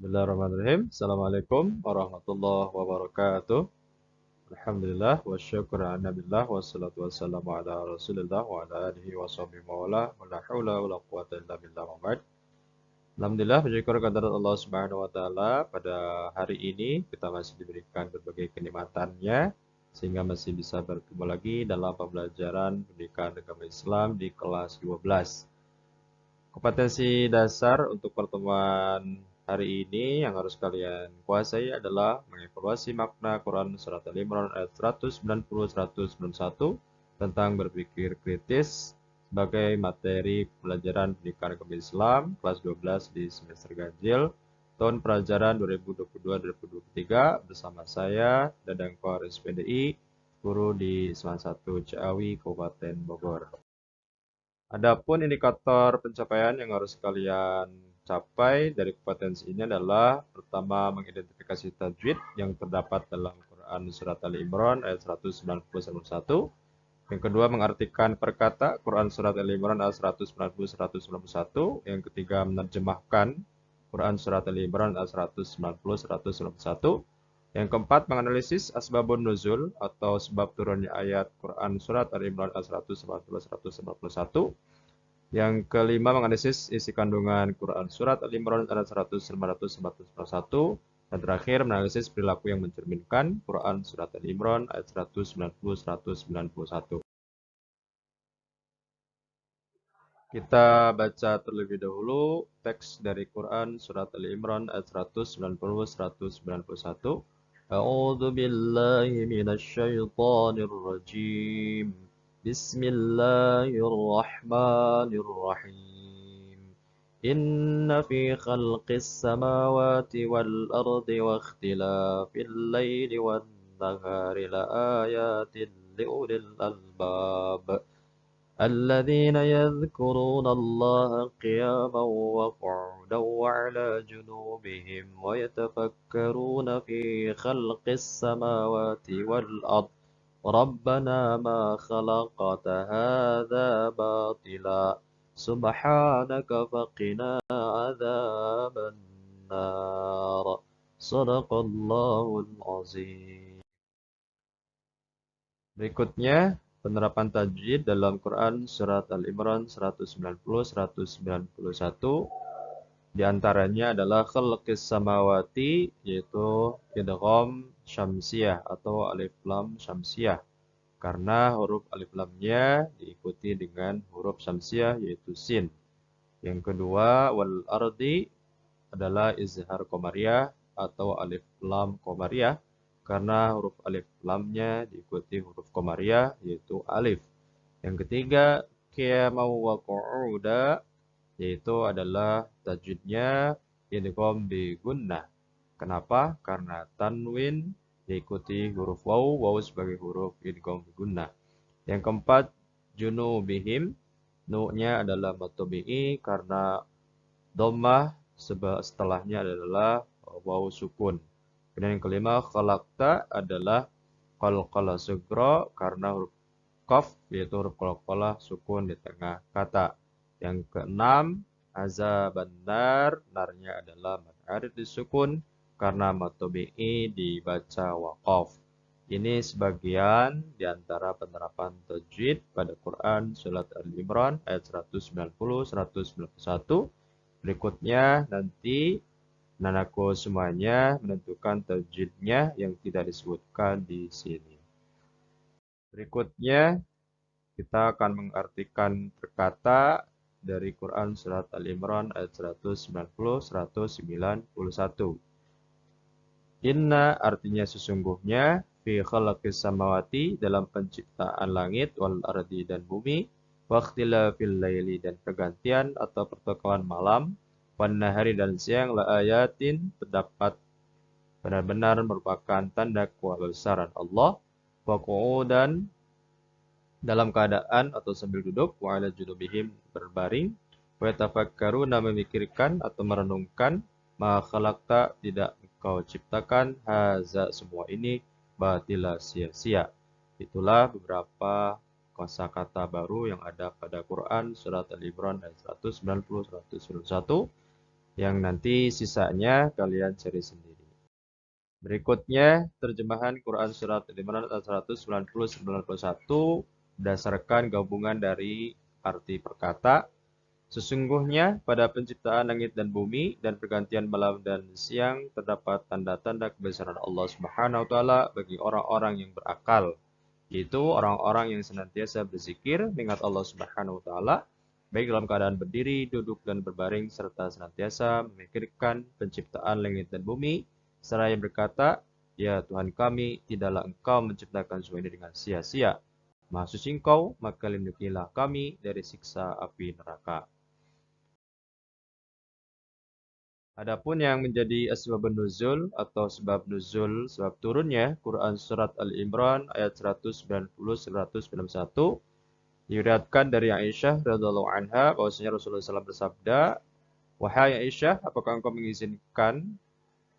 Bismillahirrahmanirrahim. Assalamualaikum warahmatullahi wabarakatuh. Alhamdulillah wa syukur ala billah wa salatu wassalamu ala rasulillah wa ala alihi wa sahbihi wa wala wa la hawla wa la quwata illa billah wa ba'd. Alhamdulillah bersyukur kehadirat Allah Subhanahu wa taala pada hari ini kita masih diberikan berbagai kenikmatannya sehingga masih bisa bertemu lagi dalam pembelajaran pendidikan agama Islam di kelas 12. Kompetensi dasar untuk pertemuan hari ini yang harus kalian kuasai adalah mengevaluasi makna Quran Surat Al-Imran ayat 190-191 tentang berpikir kritis sebagai materi pelajaran pendidikan agama Islam kelas 12 di semester ganjil tahun pelajaran 2022-2023 bersama saya, Dadang Koris PDI, guru di Islam 1 Ciawi, Kabupaten Bogor. Adapun indikator pencapaian yang harus kalian capai dari kompetensi ini adalah pertama mengidentifikasi tajwid yang terdapat dalam Quran Surat Ali Imran ayat 190-191. Yang kedua mengartikan perkata Quran Surat Ali Imran ayat 190-191. Yang ketiga menerjemahkan Quran Surat Ali Imran ayat 190-191. Yang keempat menganalisis asbabun nuzul atau sebab turunnya ayat Quran Surat Ali Imran ayat 190-191. Yang kelima menganalisis isi kandungan Quran Surat Al-Imran ayat 100-141. Dan terakhir menganalisis perilaku yang mencerminkan Quran Surat Al-Imran ayat 190-191. Kita baca terlebih dahulu teks dari Quran Surat Al-Imran ayat 190-191. A'udzu billahi minasy syaithanir rajim. بسم الله الرحمن الرحيم إن في خلق السماوات والأرض واختلاف الليل والنهار لآيات لأولي الألباب الذين يذكرون الله قياما وقعودا وعلى جنوبهم ويتفكرون في خلق السماوات والأرض ربنا ما خلقت هذا باطلا سبحانك فقنا عذاب النار صدق الله العظيم. Berikutnya penerapan tajwid dalam Quran Surat Al-Imran 190-191. Di antaranya adalah khalqis samawati, yaitu idgham syamsiyah atau alif lam syamsiyah. Karena huruf alif lamnya diikuti dengan huruf syamsiyah yaitu sin. Yang kedua wal ardi adalah izhar qamariyah atau alif lam qamariyah karena huruf alif lamnya diikuti huruf qamariyah yaitu alif. Yang ketiga qiyamau wa qu'uda, yaitu adalah tajwidnya idgham bi gunnah. Kenapa? Karena tanwin diikuti huruf waw, waw sebagai huruf idgham bi gunnah. Yang keempat junubihim, nu-nya adalah matobi'i karena dhammah setelahnya adalah waw sukun. Kemudian yang kelima khalaqta adalah qalqalah sugra karena huruf qaf yaitu huruf qalqalah sukun di tengah kata. Yang keenam, azaban nar, narnya adalah mad arid disukun karena matobi'i dibaca waqaf. Ini sebagian di antara penerapan tajwid pada Quran Surat Al-Imran ayat 190-191. Berikutnya nanti Nanako semuanya menentukan tajwidnya yang tidak disebutkan di sini. Berikutnya kita akan mengartikan perkata dari Quran Surat Al-Imran ayat 190-191. Inna artinya sesungguhnya, fi khalaqis samawati dalam penciptaan langit, wal ardi dan bumi, waqtilafil laili dan pergantian atau pertukaran malam, wan nahari dan siang, la ayatin terdapat benar-benar merupakan tanda kebesaran Allah, wa qu'udan dalam keadaan atau sambil duduk, wa ala junubihim berbaring, wa yatafakkaruna memikirkan atau merenungkan, ma khalaqta tidak engkau ciptakan, haza semua ini, batila sia-sia. Itulah beberapa kosakata baru yang ada pada Quran Surat Al-Imran ayat 190-191. Yang nanti sisanya kalian cari sendiri. Berikutnya, terjemahan Quran Surat Al-Imran ayat 190-91 berdasarkan gabungan dari arti perkata. Sesungguhnya pada penciptaan langit dan bumi dan pergantian malam dan siang terdapat tanda-tanda kebesaran Allah Subhanahu wa taala bagi orang-orang yang berakal, yaitu orang-orang yang senantiasa berzikir mengingat Allah Subhanahu wa taala baik dalam keadaan berdiri, duduk dan berbaring serta senantiasa memikirkan penciptaan langit dan bumi seraya berkata, "Ya Tuhan kami, tidaklah Engkau menciptakan semua ini dengan sia-sia. Maha suci Engkau, maka lindungilah kami dari siksa api neraka." Adapun yang menjadi asbabun nuzul atau sebab nuzul, sebab turunnya Quran Surat Al-Imran ayat 190-191 diriwayatkan dari Aisyah radhiallahu anha bahwasanya Rasulullah SAW bersabda, "Wahai Aisyah, apakah engkau mengizinkan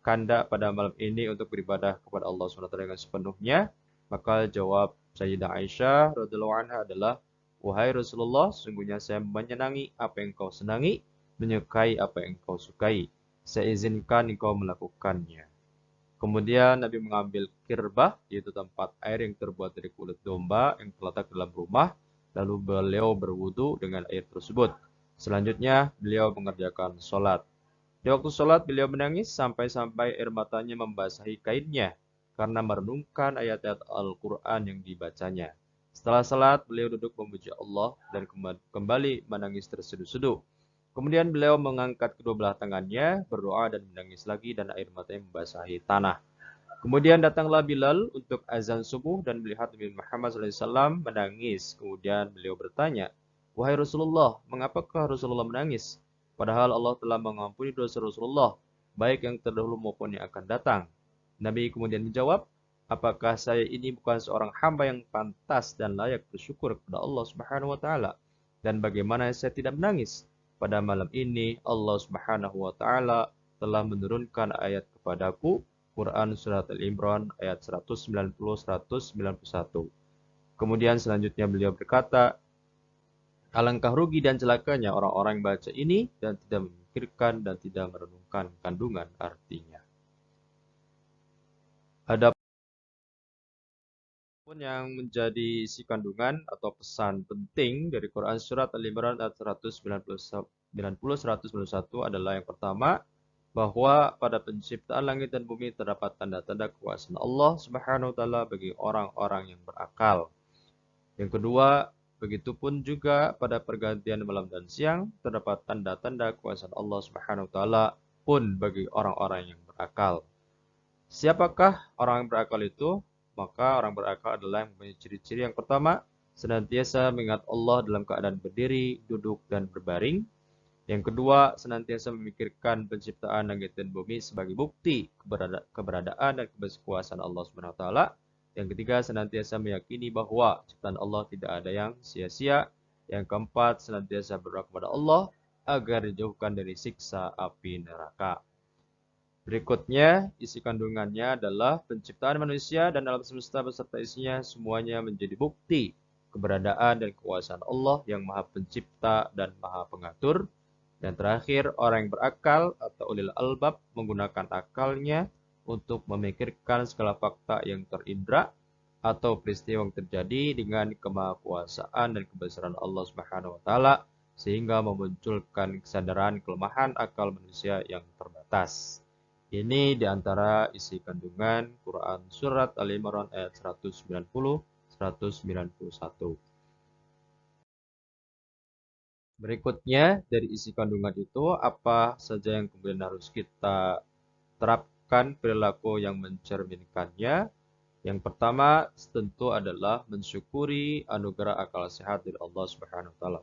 Kanda pada malam ini untuk beribadah kepada Allah SWT dengan sepenuhnya?" Maka jawab Sayyidah Aisyah radhiallahu anha adalah, "Wahai Rasulullah, sesungguhnya saya menyenangi apa yang kau senangi, menyukai apa yang kau sukai. Saya izinkan engkau melakukannya." Kemudian Nabi mengambil kirbah, yaitu tempat air yang terbuat dari kulit domba yang terletak dalam rumah, lalu beliau berwudu dengan air tersebut. Selanjutnya, beliau mengerjakan sholat. Di waktu sholat, beliau menangis sampai-sampai air matanya membasahi kainnya karena merenungkan ayat-ayat Al-Quran yang dibacanya. Setelah sholat, beliau duduk memuji Allah dan kembali menangis terseduh-seduh. Kemudian beliau mengangkat kedua belah tangannya, berdoa dan menangis lagi dan air matanya membasahi tanah. Kemudian datanglah Bilal untuk azan subuh dan melihat Nabi Muhammad SAW menangis. Kemudian beliau bertanya, "Wahai Rasulullah, mengapakah Rasulullah menangis? Padahal Allah telah mengampuni dosa Rasulullah, baik yang terdahulu maupun yang akan datang." Nabi kemudian menjawab, "Apakah saya ini bukan seorang hamba yang pantas dan layak bersyukur kepada Allah Subhanahu wa taala? Dan bagaimana saya tidak menangis? Pada malam ini Allah Subhanahu wa taala telah menurunkan ayat kepadaku, Quran Surat Al-Imran ayat 190-191. Kemudian selanjutnya beliau berkata, "Alangkah rugi dan celakanya orang-orang yang baca ini dan tidak memikirkan dan tidak merenungkan kandungan artinya." Adapun yang menjadi isi kandungan atau pesan penting dari Quran Surat Al-Imran ayat 190-191 adalah yang pertama, bahwa pada penciptaan langit dan bumi terdapat tanda-tanda kekuasaan Allah Subhanahu wa taala bagi orang-orang yang berakal. Yang kedua, begitupun juga pada pergantian malam dan siang terdapat tanda-tanda kekuasaan Allah Subhanahu wa taala pun bagi orang-orang yang berakal. Siapakah orang yang berakal itu? Maka orang berakal adalah yang mempunyai ciri-ciri yang pertama, senantiasa mengingat Allah dalam keadaan berdiri, duduk, dan berbaring. Yang kedua, senantiasa memikirkan penciptaan langit dan bumi sebagai bukti keberadaan dan kekuasaan Allah Subhanahu wa taala. Yang ketiga, senantiasa meyakini bahwa ciptaan Allah tidak ada yang sia-sia. Yang keempat, senantiasa berdoa kepada Allah agar dijauhkan dari siksa api neraka. Berikutnya, isi kandungannya adalah penciptaan manusia dan alam semesta beserta isinya semuanya menjadi bukti keberadaan dan kekuasaan Allah yang Maha Pencipta dan Maha Pengatur. Dan terakhir, orang yang berakal atau ulil albab menggunakan akalnya untuk memikirkan segala fakta yang terindra atau peristiwa yang terjadi dengan kemahakuasaan dan kebesaran Allah Subhanahu wa taala sehingga memunculkan kesadaran kelemahan akal manusia yang terbatas. Ini diantara isi kandungan Quran Surat Al-Imran ayat 190-191. Berikutnya, dari isi kandungan itu, apa saja yang kemudian harus kita terapkan perilaku yang mencerminkannya? Yang pertama, tentu adalah mensyukuri anugerah akal sehat dari Allah Subhanahu wa taala.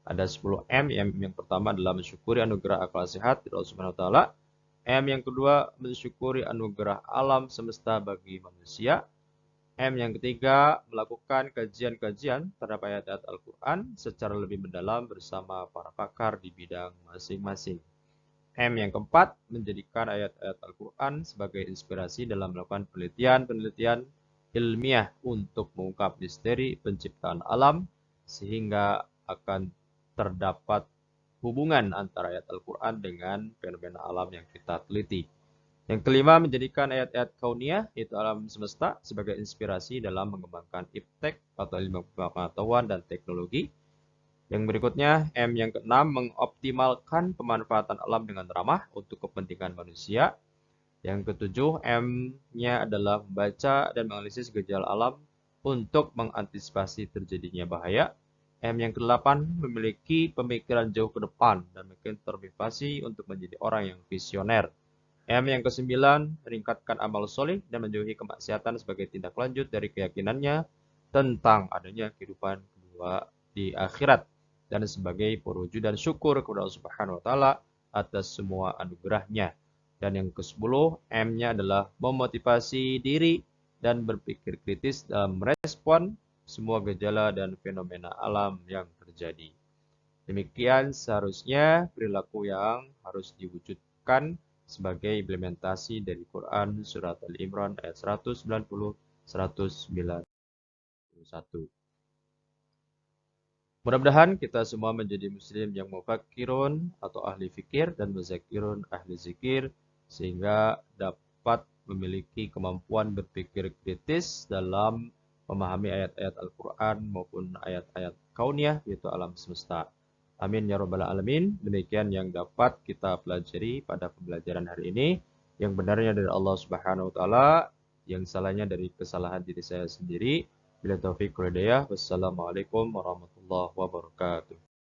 Ada 10 M. Yang pertama adalah mensyukuri anugerah akal sehat dari Allah Subhanahu wa taala. M yang kedua, mensyukuri anugerah alam semesta bagi manusia. M yang ketiga, melakukan kajian-kajian terhadap ayat-ayat Al-Quran secara lebih mendalam bersama para pakar di bidang masing-masing. M yang keempat, menjadikan ayat-ayat Al-Quran sebagai inspirasi dalam melakukan penelitian-penelitian ilmiah untuk mengungkap misteri penciptaan alam, sehingga akan terdapat hubungan antara ayat Al-Quran dengan fenomena alam yang kita teliti. Yang kelima, menjadikan ayat-ayat kauniyah, yaitu alam semesta, sebagai inspirasi dalam mengembangkan iptek atau ilmu pengetahuan dan teknologi. Yang berikutnya, M yang keenam, mengoptimalkan pemanfaatan alam dengan ramah untuk kepentingan manusia. Yang ketujuh, M-nya adalah membaca dan menganalisis gejala alam untuk mengantisipasi terjadinya bahaya. M yang kedelapan, memiliki pemikiran jauh ke depan dan makin termotivasi untuk menjadi orang yang visioner. M yang kesembilan, meningkatkan amal soleh dan menjauhi kemaksiatan sebagai tindak lanjut dari keyakinannya tentang adanya kehidupan kedua di akhirat dan sebagai perwujudan syukur kepada Allah Subhanahu wa taala atas semua anugerahnya. Dan yang ke-10, M-nya adalah memotivasi diri dan berpikir kritis dalam merespon semua gejala dan fenomena alam yang terjadi. Demikian seharusnya perilaku yang harus diwujudkan sebagai implementasi dari Quran Surat Al-Imran ayat 190-191. Mudah-mudahan kita semua menjadi muslim yang mufakirun atau ahli fikir dan muzakirun ahli zikir sehingga dapat memiliki kemampuan berpikir kritis dalam memahami ayat-ayat Al-Quran maupun ayat-ayat kauniyah yaitu alam semesta. Amin ya rabbal alamin. Demikian yang dapat kita pelajari pada pembelajaran hari ini. Yang benarnya dari Allah Subhanahu wa taala, yang salahnya dari kesalahan diri saya sendiri. Bila taufik wal hidayah. Wassalamualaikum warahmatullahi wabarakatuh.